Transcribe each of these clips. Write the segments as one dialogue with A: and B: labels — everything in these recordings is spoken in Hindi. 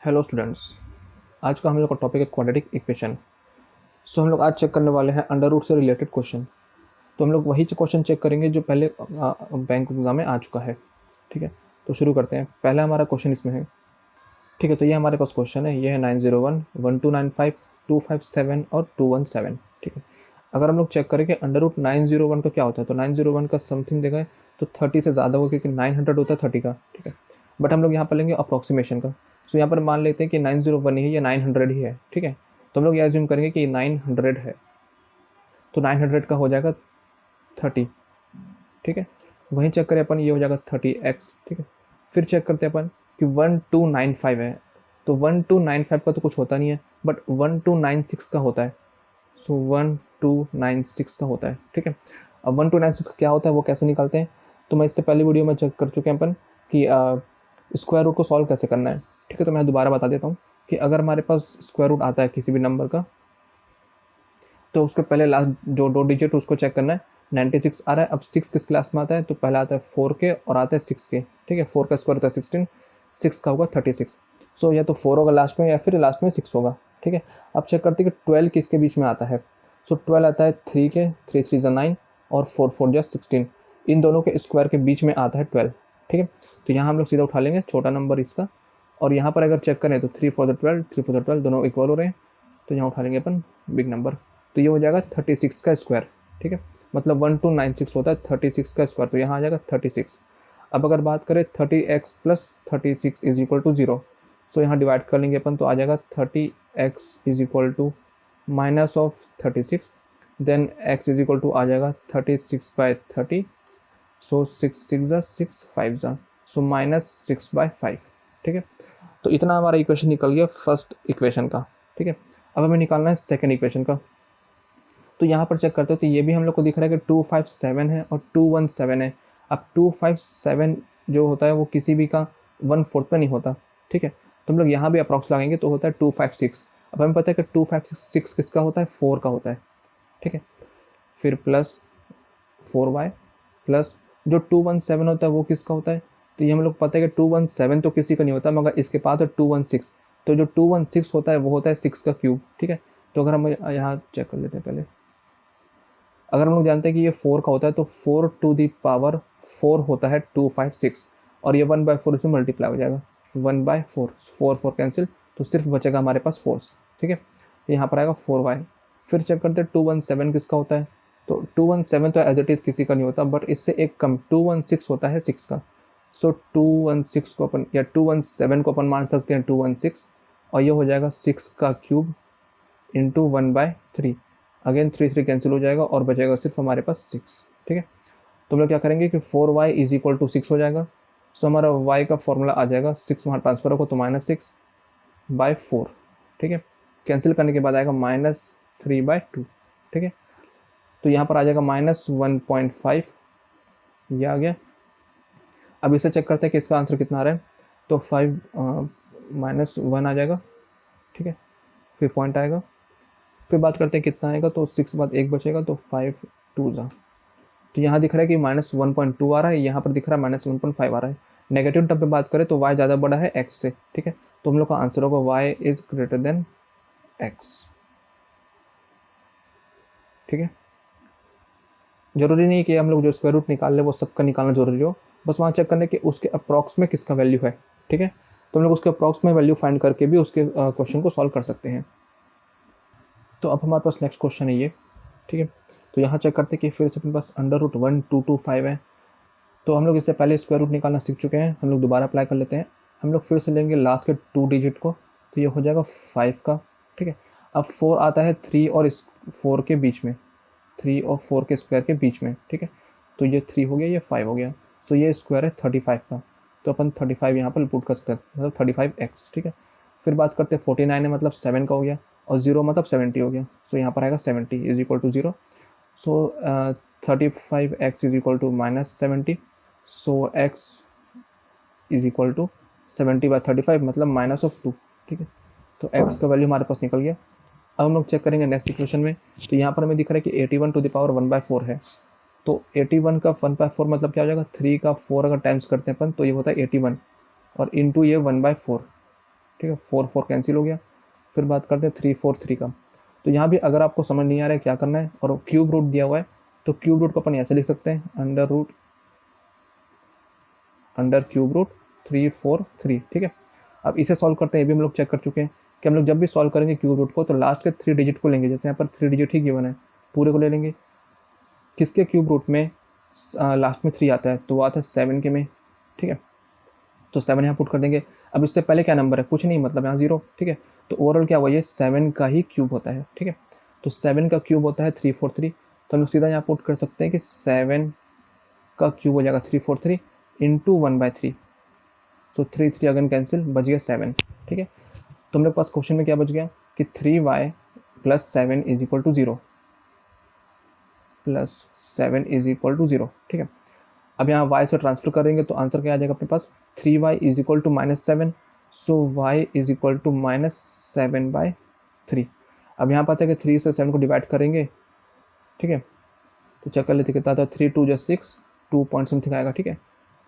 A: Hello students. आज का हम लोग का टॉपिक है क्वाड्रेटिक इक्वेशन। सो हम लोग आज चेक करने वाले हैं अंडर रूट से रिलेटेड क्वेश्चन। तो हम लोग वही क्वेश्चन चेक करेंगे जो पहले बैंक एग्जाम में आ चुका है। ठीक है, तो शुरू करते हैं। पहला हमारा क्वेश्चन इसमें है। ठीक है, तो ये हमारे पास क्वेश्चन है। ये है 901, 1295, 257 और 217। ठीक है, अगर हम लोग चेक करें कि अंडर रूट 901 का क्या होता है, तो 901 का समथिंग देखा है तो 30 से ज़्यादा होगा, क्योंकि 900 होता है 30 का। ठीक है, बट हम लोग यहाँ पर लेंगे अप्रॉक्सीमेशन का। सो यहाँ पर मान लेते हैं कि 901 ही है या 900 ही है। ठीक है, तो हम लोग ये एज्यूम करेंगे कि 900 है, तो 900 का हो जाएगा 30। ठीक है, वहीं चेक करें अपन, ये हो जाएगा 30x। ठीक है, फिर चेक करते हैं अपन कि 1295 है, तो 1295 का तो कुछ होता नहीं है, बट 1296 का होता है। सो 1296 का होता है। ठीक है, अब 1296 का क्या होता है वो कैसे निकालते हैं, तो मैं इससे पहले वीडियो में चेक कर चुके हैं अपन कि स्क्वायर रूट को सॉल्व कैसे करना है। ठीक है, तो मैं दोबारा बता देता हूँ कि अगर हमारे पास स्क्वायर रूट आता है किसी भी नंबर का, तो उसके पहले लास्ट जो 2 डिजिट उसको चेक करना है। 96 आ रहा है, अब 6 किस लास्ट में आता है, तो पहला आता है 4 के और आता है 6 के। ठीक है, 4 का स्क्वायर होता है 16, 6 का होगा 36। सो या तो 4 होगा लास्ट में या फिर लास्ट में 6 होगा। ठीक है, अब चेक करते हैं कि 12 किसके बीच में आता है। सो 12 आता है 3 के, 3 3 9 और 4 4 16। इन दोनों के स्क्वायर के बीच में आता है 12। ठीक है, तो यहाँ हम लोग सीधा उठा लेंगे छोटा नंबर इसका, और यहाँ पर अगर चेक करें तो 3 4 12, 3 4 12 दोनों इक्वल हो रहे हैं, तो यहाँ उठा लेंगे अपन बिग नंबर। तो ये हो जाएगा 36 का स्क्वायर। ठीक है, मतलब 1296 होता है 36 का स्क्वायर, तो यहाँ आ जाएगा 36। अब अगर बात करें 30x plus 36 is equal to 0, so यहाँ डिवाइड कर लेंगे अपन, तो आ जाएगा 30x is equal to minus of 36, then x is equal to आ जाएगा 36/30। सो 6 6 जा 6 5 जा, सो -6/5। ठीक है, तो इतना हमारा इक्वेशन निकल गया फर्स्ट इक्वेशन का। ठीक है, अब हमें निकालना है सेकेंड इक्वेशन का। तो यहाँ पर चेक करते हो तो ये भी हम लोग को दिख रहा है कि 257 है और 217 है। अब 257 जो होता है वो किसी भी का 1/4 पे नहीं होता। ठीक है, तो हम लोग यहाँ भी अप्रॉक्स लगाएंगे तो होता है 256। अब हमें पता है कि 256 किसका होता है, 4 का होता है। ठीक है, फिर प्लस 4y प्लस जो 217 होता है वो किसका होता है, तो ये हम लोग पता है कि 217 तो किसी का नहीं होता, मगर इसके पास है 216। तो जो 216 होता है वो होता है 6 का क्यूब। ठीक है, तो अगर हम यहाँ चेक कर लेते हैं पहले, अगर हम लोग जानते हैं कि ये 4 का होता है तो 4 टू दी पावर 4 होता है 256, और ये 1/4 इसमें मल्टीप्लाई हो जाएगा 1/4, 4 4 कैंसिल, तो सिर्फ बचेगा हमारे पास 4। ठीक है, यहाँ पर आएगा 4y। फिर चेक करते हैं 217 किसका होता है, तो 217 तो एज इट इज़ किसी का नहीं होता, बट इससे एक कम 216 होता है 6 का। सो 216 को अपन या 217 को अपन मान सकते हैं 216, और ये हो जाएगा 6 का क्यूब इंटू 1/3। अगेन 3 3 कैंसिल हो जाएगा और बचेगा सिर्फ हमारे पास 6। ठीक है, तो हम लोग क्या करेंगे कि 4y इज इक्वल टू 6 हो जाएगा। सो हमारा y का फॉर्मूला आ जाएगा, 6 वहाँ ट्रांसफर होगा तो -6/4। ठीक है, कैंसिल करने के बाद आएगा -3/2। ठीक है, तो यहाँ पर आ जाएगा -1.5, ये आ गया। अब इसे चेक करते हैं कि इसका आंसर कितना आ रहा है, तो 5 -1 आ जाएगा। ठीक है, फिर पॉइंट आएगा, फिर बात करते हैं कितना आएगा, तो 6 बाद 1 बचेगा तो 5 2 जा, तो यहाँ दिख रहा है कि -1.2 आ रहा है, यहाँ पर दिख रहा है -1.5 आ रहा है। नेगेटिव टर्म पे बात करें तो y ज़्यादा बड़ा है x से। ठीक है, तो हम लोग का आंसर होगा y is greater than x। ठीक है, जरूरी नहीं कि हम लोग जो स्क्वायर रूट निकाल ले वो सबका निकालना जरूरी हो, बस वहाँ चेक करने कि उसके अप्रॉक्स में किसका वैल्यू है। ठीक है, तो हम लोग उसके अप्रॉक्स में वैल्यू फाइंड करके भी उसके क्वेश्चन को सॉल्व कर सकते हैं। तो अब हमारे पास नेक्स्ट क्वेश्चन है ये। ठीक है, तो यहाँ चेक करते हैं कि फिर से अपने पास अंडर रूट 1225 है। तो हम लोग इससे पहले स्क्वायर रूट निकालना सीख चुके हैं, हम लोग दोबारा अप्लाई कर लेते हैं। हम लोग फिर से लेंगे लास्ट के 2 डिजिट को, तो ये हो जाएगा 5 का। ठीक है, अब 4 आता है 3 और 4 के बीच में, 3 और 4 के स्क्वायर के बीच में। ठीक है, तो ये 3 हो गया, ये 5 हो गया। तो ये स्क्वायर है 35 का, तो अपन 35 यहाँ पर पुट कर सकते हैं, मतलब 35x। ठीक है, फिर बात करते हैं 49 है, मतलब 7 का हो गया, और 0 मतलब 70 हो गया। तो यहाँ पर आएगा 70 is equal to 0। So 35x is equal to -70। So x is equal to 70/35 मतलब -2। ठीक है, तो x का वैल्यू हमारे पास निकल गया। अब हम लोग चेक करेंगे नेक्स्ट इक्वेशन में, तो यहाँ पर हमें दिख रहा है कि 81 टू द पावर 1/4 है। तो 81 का 1/4 मतलब क्या हो जाएगा, 3 का 4 अगर टाइम्स करते हैं अपन तो ये होता है 81, और इंटू ये 1/4। ठीक है, 4 4 कैंसिल हो गया। फिर बात करते हैं 3 4 3 का। तो यहाँ भी अगर आपको समझ नहीं आ रहा है क्या करना है और क्यूब रूट दिया हुआ है, तो क्यूब रूट को अपन ऐसे लिख सकते हैं, अंडर क्यूब रूट 3 4 3, ठीक है। अब इसे सॉल्व करते हैं, ये भी हम लोग चेक कर चुके हैं कि हम लोग जब भी सॉल्व करेंगे क्यूब रूट को तो लास्ट के 3 डिजिट को लेंगे। जैसे यहाँ पर 3 डिजिट ही गिवन है, पूरे को ले लेंगे। किसके क्यूब रूट में लास्ट में 3 आता है, तो वो आता है 7 के में, ठीक है। तो 7 यहाँ पुट कर देंगे। अब इससे पहले क्या नंबर है, कुछ नहीं, मतलब यहाँ 0, ठीक है। तो ओवरऑल क्या हुआ, ये 7 का ही क्यूब होता है, ठीक है। तो 7 का क्यूब होता है 343। तो हम लोग सीधा यहाँ पुट कर सकते हैं कि 7 का क्यूब हो जाएगा 343 इंटू 1/3। तो 3 3 अगेन कैंसिल, बच गया 7, ठीक है। तो हम लोग पास क्वेश्चन में क्या बच गया कि 3y plus 7 is equal to 0, plus 7 is equal to 0, ठीक है। अब यहाँ y से ट्रांसफर करेंगे तो आंसर क्या आ जाएगा अपने पास, 3y is equal to -7। So y is equal to -7/3। अब यहाँ पाते हैं कि 3 से 7 को डिवाइड करेंगे, ठीक है। तो चेक कर लेते कितना था, 3 2 + 6, 2 पॉइंट समथिंग आएगा, ठीक है।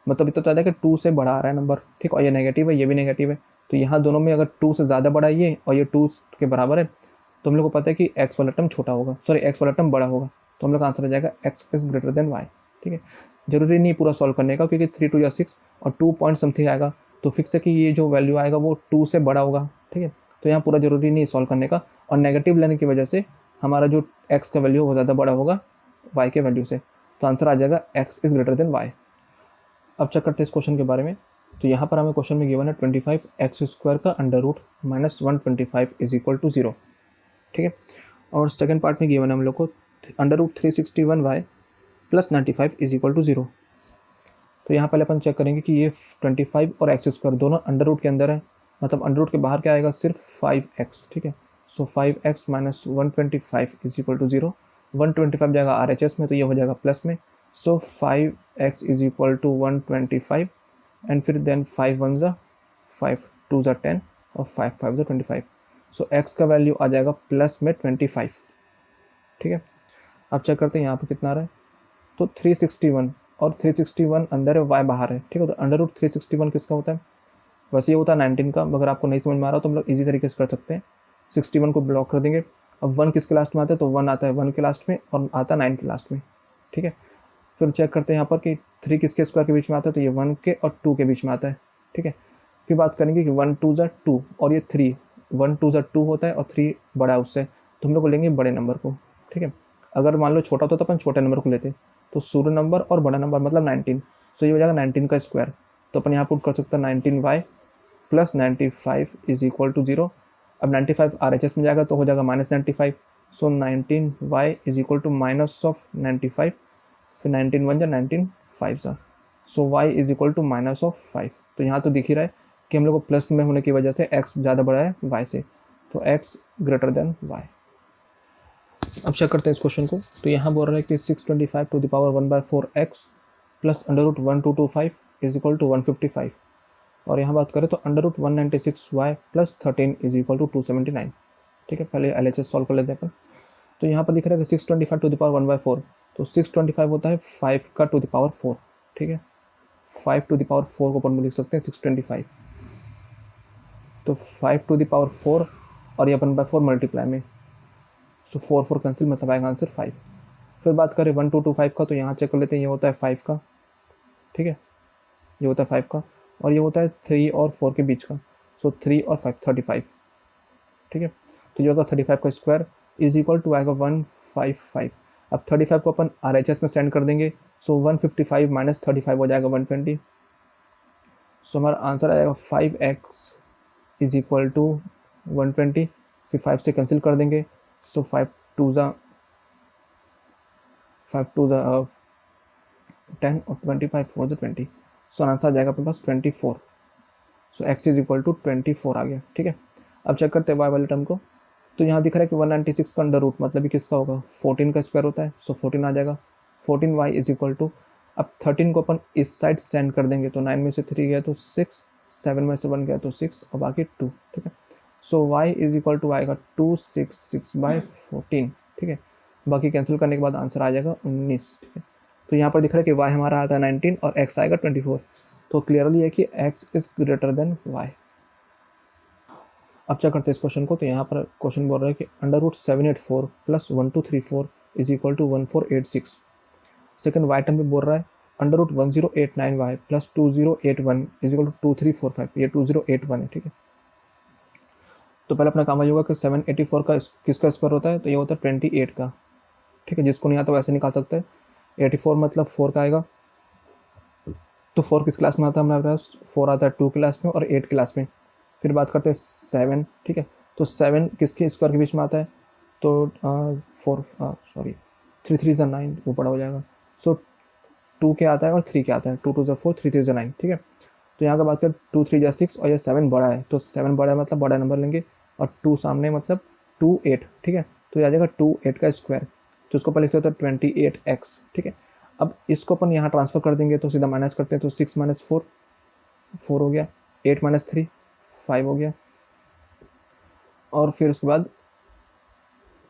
A: मतलब इतना चाहता है कि 2 से बड़ा आ रहा है नंबर, ठीक। और ये नेगेटिव है, ये भी नेगेटिव है। तो यहाँ दोनों में अगर 2 से ज़्यादा बड़ा ये और ये 2 के बराबर है, तो हम लोग को पता है कि x वाला टर्म छोटा होगा, सॉरी x वाला टर्म बड़ा होगा। तो हम लोग का आंसर आ जाएगा x is greater than y, ठीक है। जरूरी नहीं पूरा सॉल्व करने का, क्योंकि 3 2 + 6 और 2 पॉइंट समथिंग आएगा, तो फिक्स है कि ये जो वैल्यू आएगा वो 2 से बड़ा होगा, ठीक है। तो यहाँ पूरा जरूरी नहीं सॉल्व करने का, और नेगेटिव लेने की वजह से हमारा जो x का वैल्यू वो ज़्यादा बड़ा होगा y के वैल्यू से। तो आंसर आ जाएगा x is greater than y। अब चेक करते हैं इस क्वेश्चन के बारे में। तो यहाँ पर हमें क्वेश्चन में गिवन है 25x² का under root -125 is equal to 0, ठीक है। और सेकंड पार्ट में गिवन है हम लोग को under root 361y plus 95 is equal to 0। तो यहाँ पहले अपन चेक करेंगे कि ये 25 और x² दोनों अंडर रूट के अंदर है, मतलब अंडर रूट के बाहर क्या आएगा, सिर्फ 5x, ठीक है। So 5x minus 125 is equal to 0। 125 जाएगा RHS में, तो ये हो जाएगा प्लस में। So 5x is equal to 125 and फिर देन 5 1 ज़ा 5 2 ज़ा 10 और 5 5 ज़ा 25। सो x का वैल्यू आ जाएगा प्लस में 25, ठीक है। अब चेक करते हैं यहाँ पर कितना आ रहा है। तो 361 और 361 अंदर है, y बाहर है, ठीक है। तो अंडर रूट 361 किसका होता है, वैसे ये होता है 19 का। अगर आपको नहीं समझ में आ रहा हो तो हम लोग ईजी तरीके से कर सकते हैं, 61 को ब्लॉक कर देंगे। अब 1 किसके लास्ट में आता है, तो 1 आता है 1 के लास्ट में और आता है 9 के लास्ट में, ठीक है। फिर चेक करते हैं यहाँ पर कि 3 किसके स्क्वायर के बीच में आता है, तो ये 1 के और 2 के बीच में आता है, ठीक है। फिर बात करेंगे कि 1 2 ज़ा 2 और ये 3, 1 2 ज़ा 2 होता है और 3 बड़ा है उससे, तो हम लोग को लेंगे बड़े नंबर को, ठीक है। अगर मान लो छोटा होता तो अपन छोटे नंबर को लेते, तो शुरू नंबर और बड़ा नंबर मतलब 19, सो ये हो जाएगा 19 का स्क्वायर। तो अपन यहाँ पुट कर सकते हैं 19y plus 95 is equal to 0। अब 95 RHS में जाएगा तो हो जाएगा -95। So 19y is equal to minus of 95, फिर 19 1 जा 19 5 सा, so y is equal to minus of 5। तो यहाँ तो दिख ही रहा है कि हम लोग को प्लस में होने की वजह से x ज़्यादा बड़ा है y से, तो x ग्रेटर देन y। अब चेक करते हैं इस क्वेश्चन को। तो यहाँ बोल रहा है कि 625 to the power 1/4x plus under root 1225 is equal to 155। और यहाँ बात करें तो under root 196y plus 13 is equal to 279, ठीक है। पहले LHS सॉल्व कर लेते हैं अपन। तो यहाँ पर दिख रहा है कि 625 टू द पावर 1/4, तो 625 होता है 5 का टू द पावर 4, ठीक है। 5 टू द पावर 4 को अपन लिख सकते हैं 625, तो 5 टू द पावर 4 और ये अपन बाय 4 मल्टीप्लाई में, तो 4 4 कैंसिल, मतलब आएगा आंसर 5। फिर बात करें 1225 का, तो यहाँ चेक कर लेते हैं, ये होता है 5 का, ठीक है। ये होता है 5 का और ये होता है 3 और 4 के बीच का, सो 3 और 5 35, ठीक है। तो ये होगा 35 का स्क्वायर इज इक्वल टू आएगा 155। अब 35 को अपन RHS में सेंड कर देंगे, सो 155 माइनस 35 हो जाएगा 120। सो हमारा आंसर आएगा 5x इज इक्वल टू 120। फिर 5 से कैंसिल कर देंगे, सो 5 2 ज़ा 10 और 25 4 ज़ा 20। सो आंसर आ जाएगा अपने पास 24। सो x इज इक्वल टू 24 आ गया, ठीक है। अब चेक करते हैं y वाले टर्म को। तो यहाँ दिख रहा है कि 196 का अंडर रूट मतलब ये किसका होगा, 14 का स्क्वायर होता है, सो 14 आ जाएगा। 14y इज इक्वल टू, अब 13 को अपन इस साइड सेंड कर देंगे, तो 9 में से 3 गया तो 6, 7 में से 1 गया तो 6 और बाकी 2, ठीक है। सो y इज इक्वल टू आएगा 266/14, ठीक है। बाकी कैंसिल करने के बाद आंसर आ जाएगा 19, ठीक है। तो यहाँ पर दिख रहा है कि y हमारा आता है 19 और x आएगा 24। तो क्लियरली है कि x is greater than y। अब क्या करते हैं इस क्वेश्चन को, तो यहाँ पर क्वेश्चन बोल रहा है कि √784 + 1234 = 1486। सेकंड वाई टर्म पे बोल रहा है √1089y + 2081 = 2345। ये 2081 है, ठीक है। तो पहले अपना काम वही होगा कि 784 का किसका स्क्वायर होता है, तो ये होता है 28 का, ठीक है। जिसको नहीं आता वैसे निकाल सकते हैं। 84 मतलब 4 का आएगा, तो 4 किस क्लास में आता है हमारे पास, 4 आता है 2 क्लास में और 8 क्लास में। फिर बात करते हैं 7, ठीक है। तो 7 किसके स्क्वायर के बीच में आता है, तो 3 3 ज़ा 9, वो बड़ा हो जाएगा। सो 2 क्या आता है और 3 क्या आता है, 2 2 ज़ा 4, 3 3 ज़ा 9, ठीक है। तो यहाँ का बात करें 2 3 ज़ा 6 और ये 7 बड़ा है, तो 7 बड़ा है मतलब बड़ा नंबर लेंगे, और 2 सामने मतलब 2 8, ठीक है। तो ये आ जाएगा 2 8 का स्क्वायर, तो उसको पहले लिख सकते हैं 28x, ठीक है। अब इसको अपन यहाँ ट्रांसफर कर देंगे, तो सीधा माइनस करते हैं, तो 6 - 4 4 हो गया, 8 - 3 5 हो गया, और फिर उसके बाद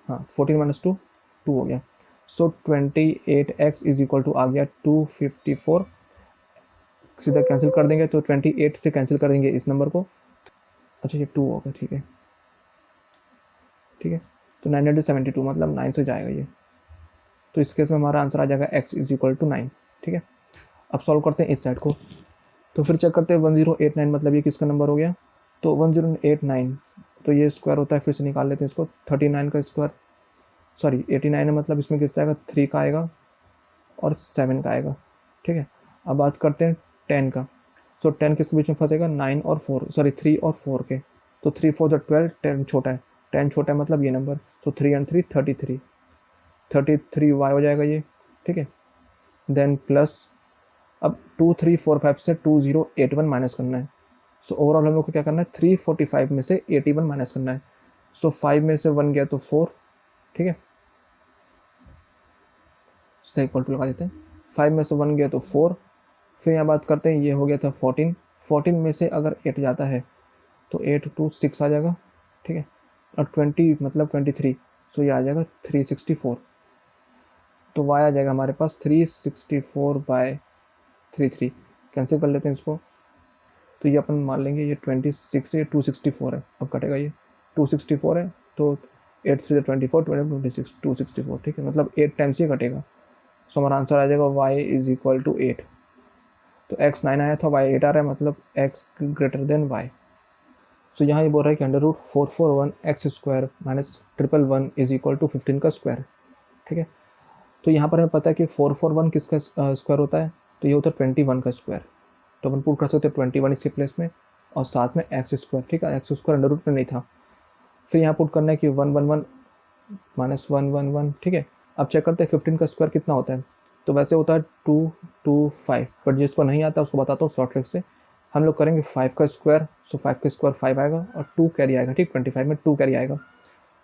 A: हाँ 14 - 2 2 हो गया। सो 28x = आ गया 254। सीधा कैंसिल कर देंगे, तो 28 से कैंसिल कर देंगे इस नंबर को। अच्छा ये 2 हो गया, ठीक है, ठीक है। तो 972 मतलब 9 से जाएगा ये, तो इस केस में हमारा आंसर आ जाएगा x = 9, ठीक है। अब सॉल्व करते हैं इस साइड को, तो फिर चेक करते हैं 1089 मतलब ये किसका नंबर हो गया, तो 1089, तो ये स्क्वायर होता है, फिर से निकाल लेते हैं इसको। 39 का स्क्वायर, सॉरी 89 है मतलब इसमें किसका आएगा, 3 का आएगा और 7 का आएगा, ठीक है। अब बात करते हैं 10 का, तो 10 किसके बीच में फंसेगा, 9 और 4, सॉरी 3 और 4 के, तो 3 4 जो 12, 10 छोटा है, 10 छोटा है मतलब ये नंबर, तो 3 और 3 33, 33 y हो जाएगा ये, ठीक है। देन प्लस, अब 2 3 4 5 से 2081 माइनस करना है। सो ओवरऑल हम लोग को क्या करना है, 345 में से 81 माइनस करना है। सो 5 में से 1 गया तो 4, ठीक है, इक्वल टू लगा देते हैं। 5 में से 1 गया तो 4, फिर यहाँ बात करते हैं ये हो गया था 14, 14 में से अगर 8 जाता है तो 8 2 6 आ जाएगा, ठीक है, और 20 मतलब 23, सो ये आ जाएगा 364। तो y आ जाएगा हमारे पास 364/33, कैंसिल कर लेते हैं इसको, तो ये अपन मान लेंगे ये 26 से 264 है, अब कटेगा ये 264 है, तो 8 3 24 26 264, ठीक है, मतलब 8 टाइम्स ये कटेगा। सो हमारा आंसर आ जाएगा y = 8। तो x 9 आया था, y 8 आ रहा है, मतलब x ग्रेटर देन y। सो यहाँ ये बोल रहा है कि √441x² - 111 = 15 का स्क्वायर, ठीक है। तो यहाँ पर हमें पता है कि 441 किसका स्क्वायर होता है, तो ये होता है 21 का स्क्वायर, तो अपन पुट कर सकते हैं 21 इसके प्लेस में, और साथ में x², ठीक है, x² अंडर रूट में नहीं था। फिर यहाँ पुट करना है कि 111 - 111, ठीक है। अब चेक करते हैं 15 का स्क्वायर कितना होता है, तो वैसे होता है 225, बट जिसको नहीं आता उसको बताता हूँ शॉर्ट ट्रिक से। हम लोग करेंगे 5 का स्क्वायर, सो 5 का स्क्वायर 5 आएगा और 2 कैरी आएगा, ठीक, 25 में 2 कैरी आएगा।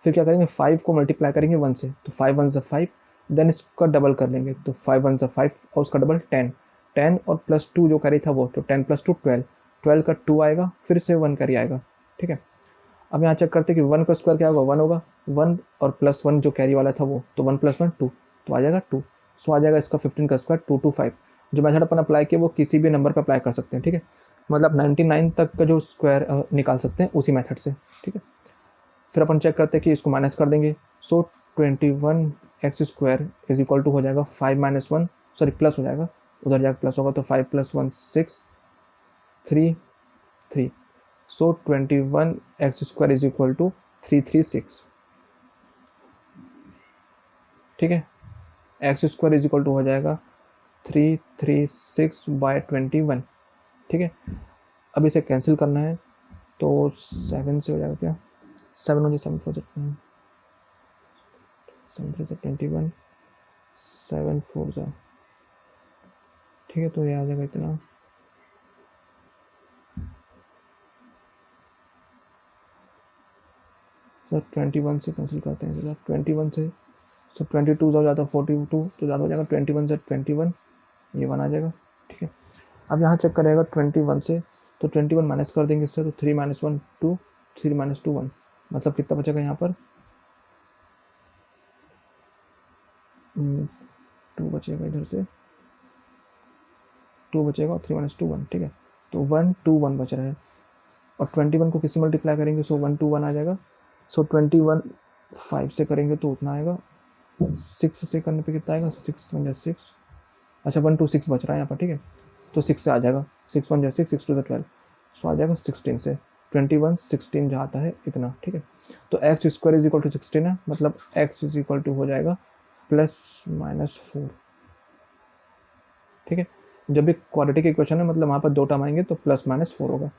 A: फिर क्या करेंगे, 5 को मल्टीप्लाई करेंगे 1 से, तो 5 1 से 5, देन इसका डबल कर लेंगे, तो 5 1 से 5 और उसका डबल 10, 10 और प्लस 2 जो कैरी था वो, तो 10 + 2 12, 12 का 2 आएगा, फिर से 1 कैरी आएगा, ठीक है। अब यहाँ चेक करते हैं कि 1 का स्क्वायर क्या होगा, 1 होगा, 1 और प्लस 1 जो कैरी वाला था वो, तो 1 + 1 2, तो आ जाएगा 2। सो आ जाएगा इसका 15 का स्क्वायर 225। जो मेथड अपन अप्लाई किया वो किसी भी नंबर पर अप्लाई कर सकते हैं, ठीक है, मतलब 99 तक का जो स्क्वायर निकाल सकते हैं उसी मेथड से, ठीक है। फिर अपन चेक करते हैं कि इसको माइनस कर देंगे। सो 21x² हो जाएगा 5 - 1, सॉरी प्लस हो जाएगा, उधर जाकर प्लस होगा, तो 5 + 1 6 3 3। सो 21x² 336, ठीक है। x² हो जाएगा 336/21, ठीक है। अब इसे कैंसिल करना है, तो 7 से हो जाएगा क्या, 7 हो जाए, 7 4 7 3 21, 7 4 जा, ठीक है, तो ये आ जाएगा इतना, सर 21 से कैंसिल करते हैं, सर 21 से, सर 22 हो जाता है 42, तो ज़्यादा हो जाएगा, 21 से 21, ये 1 आ जाएगा, ठीक है। अब यहाँ चेक करेगा 21 से, तो 21 माइनस कर देंगे इससे, तो 3 - 1 2, 3 - 2 1, मतलब कितना बचेगा यहाँ पर, 2 बचेगा, इधर से 2 बचेगा और 3 - 2 1, ठीक है, तो 1 2 1 बच रहा है। और 21 को किससे मल्टीप्लाई करेंगे, सो 1 2 1 आ जाएगा। सो 21 5 से करेंगे तो उतना आएगा, 6 से करने पे कितना आएगा, 6 1 6, अच्छा 1 2 6 बच रहा है यहाँ पर, ठीक है, तो 6 से आ जाएगा, 6 1 6, 6 2 12, सो आ जाएगा 16 से, 21 16 जहाँ आता है इतना, ठीक है। तो x square is equal to 16 है, मतलब एक्स इज इक्वल टू हो जाएगा +-4, ठीक है। जब भी क्वाड्रेटिक इक्वेशन है मतलब वहाँ पर 2 टर्म आएंगे तो +-4 होगा।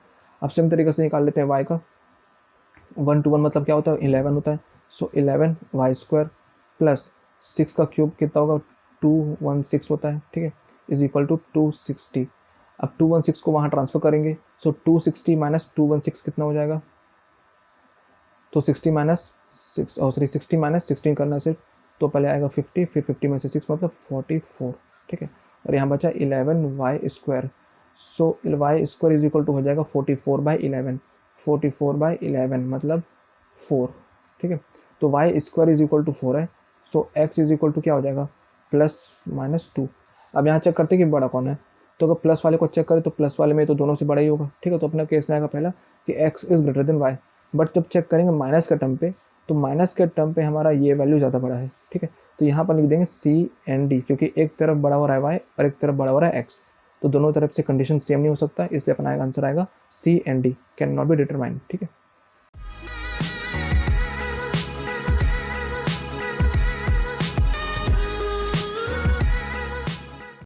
A: अब सेम तरीके से निकाल लेते हैं y का, 1 to 1 मतलब क्या होता है, 11 होता है, सो 11 वाई स्क्वायर प्लस 6 का क्यूब कितना होगा, 216 होता है, ठीक है, इज इक्वल टू 260। अब 216 को वहाँ ट्रांसफर करेंगे, सो 260 माइनस 216 कितना हो जाएगा, तो 60 माइनस 6 सॉरी 60 माइनस 16 करना है सिर्फ, तो पहले आएगा 50, फिर 50 में से 6 मतलब 44, ठीक है। और यहाँ बचा 11 y square, so y square is equal to हो जाएगा 44/11, 44/11 मतलब 4, ठीक है। तो y square is equal to 4 है, so x is equal to क्या हो जाएगा, +-2। अब यहाँ चेक करते हैं कि बड़ा कौन है, तो अगर प्लस वाले को चेक करें तो प्लस वाले में तो दोनों से बड़ा ही होगा, ठीक है। तो अपना केस में आएगा पहला कि x is greater than y, but जब चेक करेंगे माइनस के टर्म पे, तो माइनस के टर्म पे हमारा ये वैल्यू ज़्यादा बड़ा है, ठीक है। तो यहाँ पर लिख देंगे C&D, क्योंकि एक तरफ बड़ा हो रहा है y और एक तरफ बड़ा हो रहा है x, तो दोनों तरफ से कंडीशन सेम नहीं हो सकता, इसलिए अपना आंसर आएगा C&D can not be determined, ठीक है।